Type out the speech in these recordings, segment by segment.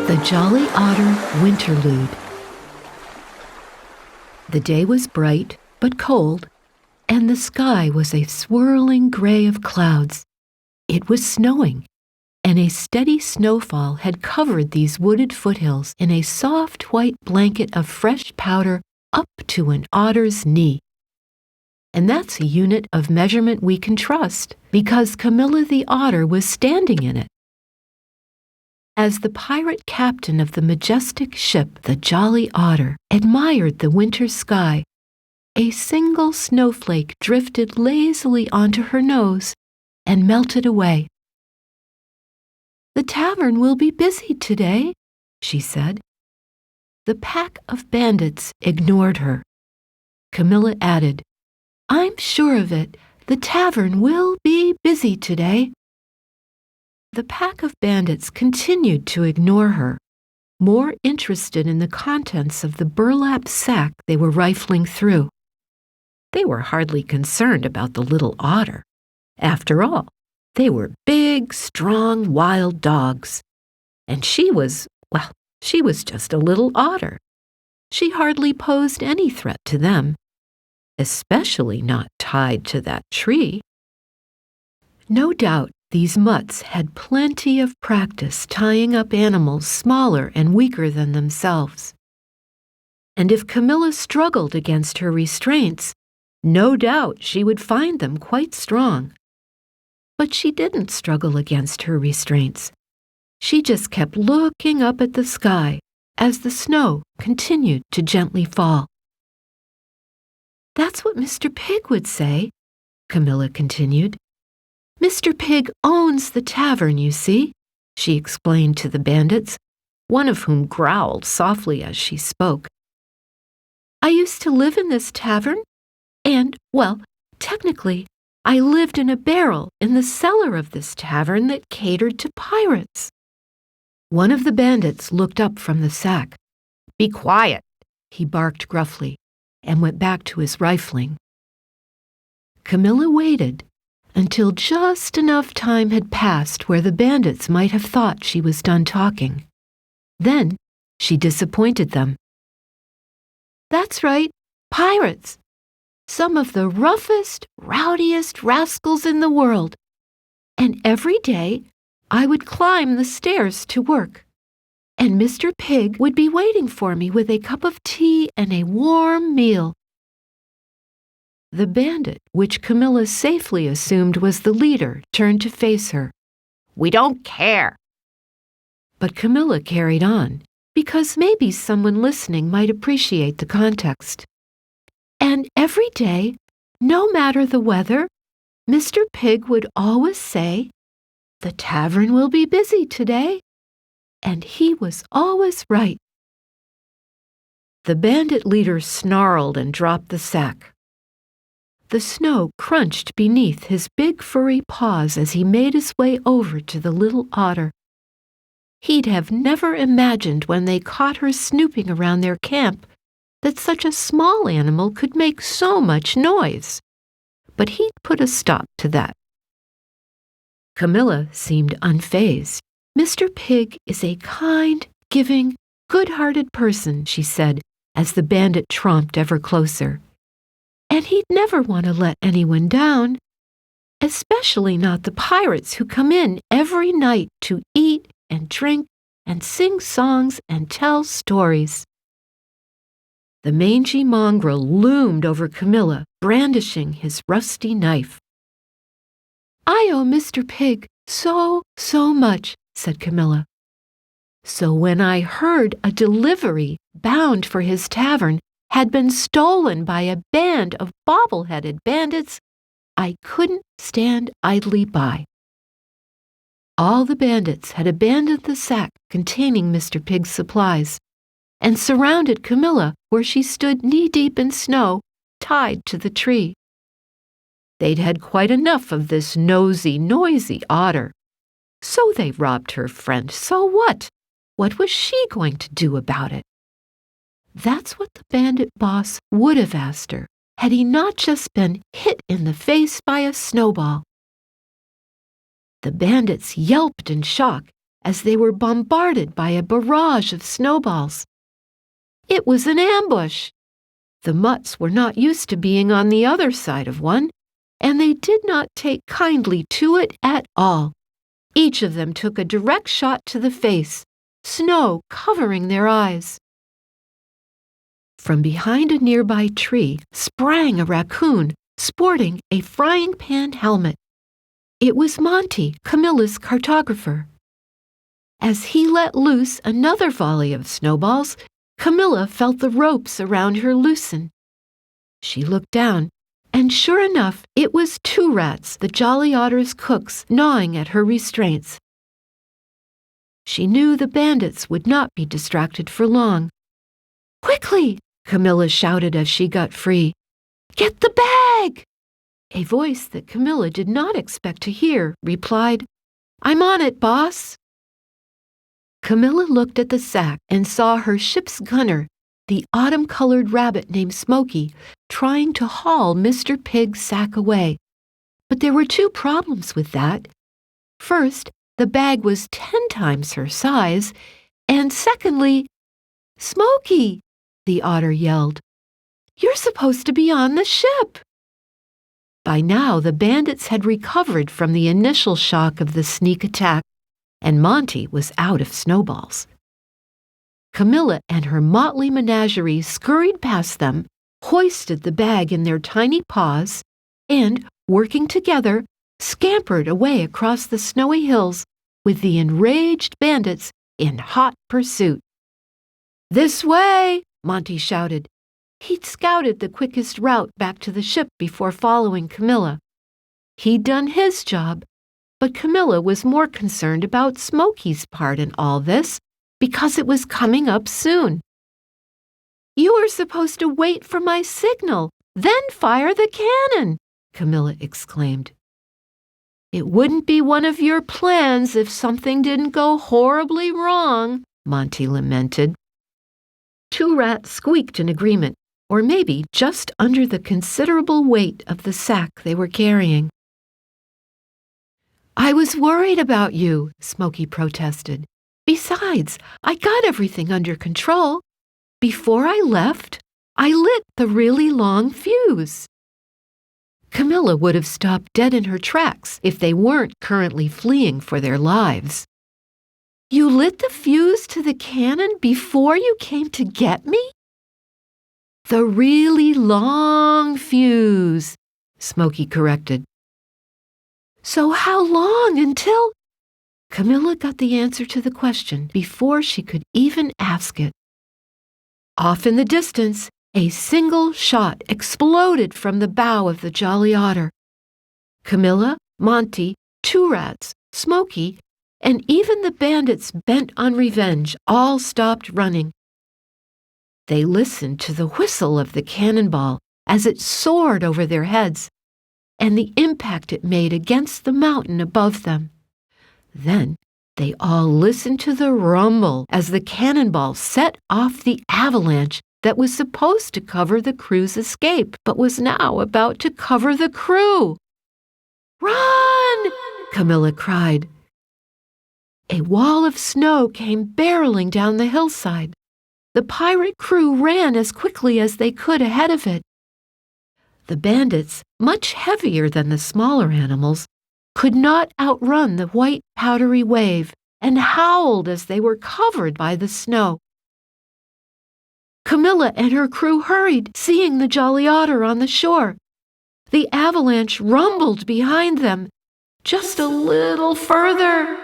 The Jolly Otter Winterlude. The day was bright but cold, and the sky was a swirling gray of clouds. It was snowing, and a steady snowfall had covered these wooded foothills in a soft white blanket of fresh powder up to an otter's knee. And that's a unit of measurement we can trust, because Camilla the otter was standing in it. As the pirate captain of the majestic ship, the Jolly Otter, admired the winter sky, a single snowflake drifted lazily onto her nose and melted away. "The tavern will be busy today," she said. The pack of bandits ignored her. Camilla added, "I'm sure of it. The tavern will be busy today." The pack of bandits continued to ignore her, more interested in the contents of the burlap sack they were rifling through. They were hardly concerned about the little otter. After all, they were big, strong, wild dogs. And she was just a little otter. She hardly posed any threat to them, especially not tied to that tree. No doubt these mutts had plenty of practice tying up animals smaller and weaker than themselves. And if Camilla struggled against her restraints, no doubt she would find them quite strong. But she didn't struggle against her restraints. She just kept looking up at the sky as the snow continued to gently fall. "That's what Mr. Pig would say," Camilla continued. "Mr. Pig owns the tavern, you see," she explained to the bandits, one of whom growled softly as she spoke. "I used to live in this tavern, and, technically, I lived in a barrel in the cellar of this tavern that catered to pirates." One of the bandits looked up from the sack. "Be quiet," he barked gruffly, and went back to his rifling. Camilla waited until just enough time had passed where the bandits might have thought she was done talking. Then she disappointed them. "That's right, pirates. Some of the roughest, rowdiest rascals in the world. And every day I would climb the stairs to work, and Mr. Pig would be waiting for me with a cup of tea and a warm meal." The bandit, which Camilla safely assumed was the leader, turned to face her. "We don't care." But Camilla carried on, because maybe someone listening might appreciate the context. "And every day, no matter the weather, Mr. Pig would always say, 'The tavern will be busy today.' And he was always right." The bandit leader snarled and dropped the sack. The snow crunched beneath his big furry paws as he made his way over to the little otter. He'd have never imagined when they caught her snooping around their camp that such a small animal could make so much noise. But he'd put a stop to that. Camilla seemed unfazed. "Mr. Pig is a kind, giving, good-hearted person," she said as the bandit tromped ever closer. "And he'd never want to let anyone down, especially not the pirates who come in every night to eat and drink and sing songs and tell stories." The mangy mongrel loomed over Camilla, brandishing his rusty knife. "I owe Mr. Pig so much," said Camilla. "So when I heard a delivery bound for his tavern had been stolen by a band of bobble-headed bandits, I couldn't stand idly by." All the bandits had abandoned the sack containing Mr. Pig's supplies and surrounded Camilla where she stood knee-deep in snow, tied to the tree. They'd had quite enough of this nosy, noisy otter. So they robbed her friend. So what? What was she going to do about it? That's what the bandit boss would have asked her, had he not just been hit in the face by a snowball. The bandits yelped in shock as they were bombarded by a barrage of snowballs. It was an ambush. The mutts were not used to being on the other side of one, and they did not take kindly to it at all. Each of them took a direct shot to the face, snow covering their eyes. From behind a nearby tree sprang a raccoon, sporting a frying pan helmet. It was Monty, Camilla's cartographer. As he let loose another volley of snowballs, Camilla felt the ropes around her loosen. She looked down, and sure enough, it was Two Rats, the Jolly Otter's cooks, gnawing at her restraints. She knew the bandits would not be distracted for long. "Quickly!" Camilla shouted as she got free. "Get the bag!" A voice that Camilla did not expect to hear replied, "I'm on it, boss." Camilla looked at the sack and saw her ship's gunner, the autumn-colored rabbit named Smoky, trying to haul Mr. Pig's sack away. But there were two problems with that. First, the bag was 10 times her size, and secondly, "Smoky!" the otter yelled. "You're supposed to be on the ship!" By now, the bandits had recovered from the initial shock of the sneak attack, and Monty was out of snowballs. Camilla and her motley menagerie scurried past them, hoisted the bag in their tiny paws, and, working together, scampered away across the snowy hills with the enraged bandits in hot pursuit. "This way!" Monty shouted. He'd scouted the quickest route back to the ship before following Camilla. He'd done his job, but Camilla was more concerned about Smoky's part in all this because it was coming up soon. "You were supposed to wait for my signal, then fire the cannon," Camilla exclaimed. "It wouldn't be one of your plans if something didn't go horribly wrong," Monty lamented. Two Rats squeaked in agreement, or maybe just under the considerable weight of the sack they were carrying. "I was worried about you," Smoky protested. "Besides, I got everything under control. Before I left, I lit the really long fuse." Camilla would have stopped dead in her tracks if they weren't currently fleeing for their lives. "You lit the fuse to the cannon before you came to get me?" "The really long fuse," Smoky corrected. "So how long until—" Camilla got the answer to the question before she could even ask it. Off in the distance, a single shot exploded from the bow of the Jolly Otter. Camilla, Monty, Two Rats, Smoky, and even the bandits bent on revenge all stopped running. They listened to the whistle of the cannonball as it soared over their heads, and the impact it made against the mountain above them. Then they all listened to the rumble as the cannonball set off the avalanche that was supposed to cover the crew's escape, but was now about to cover the crew. "Run!" Camilla cried. A wall of snow came barreling down the hillside. The pirate crew ran as quickly as they could ahead of it. The bandits, much heavier than the smaller animals, could not outrun the white powdery wave and howled as they were covered by the snow. Camilla and her crew hurried, seeing the Jolly Otter on the shore. The avalanche rumbled behind them, just a little further.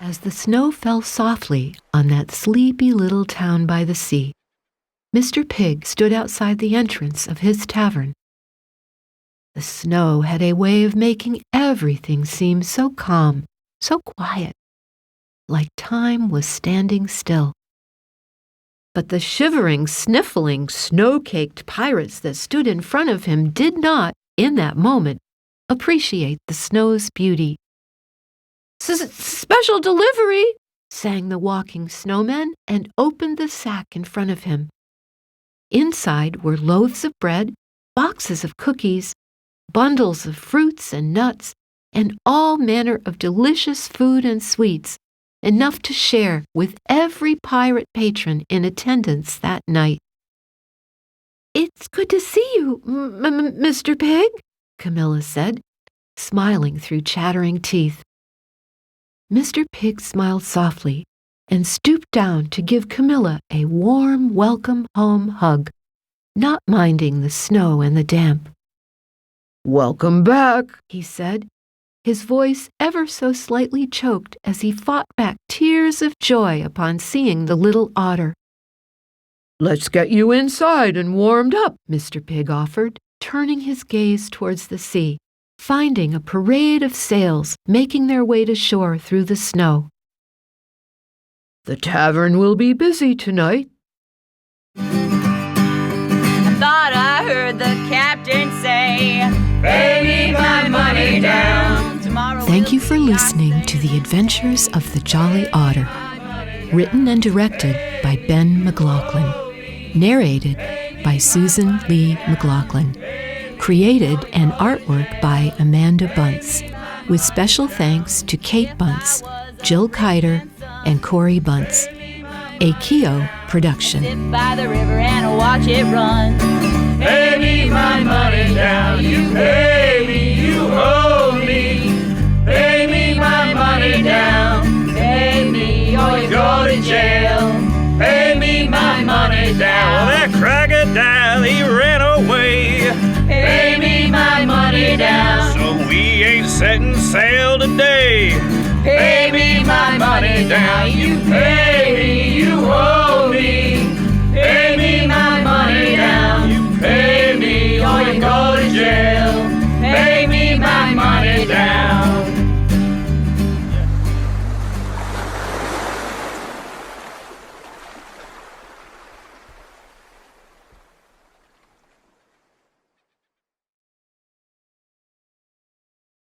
As the snow fell softly on that sleepy little town by the sea, Mr. Pig stood outside the entrance of his tavern. The snow had a way of making everything seem so calm, so quiet, like time was standing still. But the shivering, sniffling, snow-caked pirates that stood in front of him did not, in that moment, appreciate the snow's beauty. "Special delivery!" sang the walking snowman and opened the sack in front of him. Inside were loaves of bread, boxes of cookies, bundles of fruits and nuts, and all manner of delicious food and sweets, enough to share with every pirate patron in attendance that night. "It's good to see you, Mr. Pig," Camilla said, smiling through chattering teeth. Mr. Pig smiled softly and stooped down to give Camilla a warm welcome home hug, not minding the snow and the damp. "Welcome back," he said, his voice ever so slightly choked as he fought back tears of joy upon seeing the little otter. "Let's get you inside and warmed up," Mr. Pig offered, turning his gaze towards the sea, finding a parade of sails making their way to shore through the snow. "The tavern will be busy tonight." I thought I heard the captain say, "Pay me my money down." Thank you for listening to The Adventures of the Jolly Otter, written and directed by Ben McLaughlin, narrated by Susan Lee McLaughlin, created and artwork by Amanda Bunce, with special thanks to Kate Bunce, Jill Kiter, and Corey Bunce. A Keo production. Sit by the river and watch it run. Pay me my money down, you pay me, you owe me. Pay me my money down, pay me or you go to jail. Pay me my money down. Well, that crocodile, he ran away. Pay me my money down. So we ain't setting sail today. Pay me my money down, you pay me, you owe me.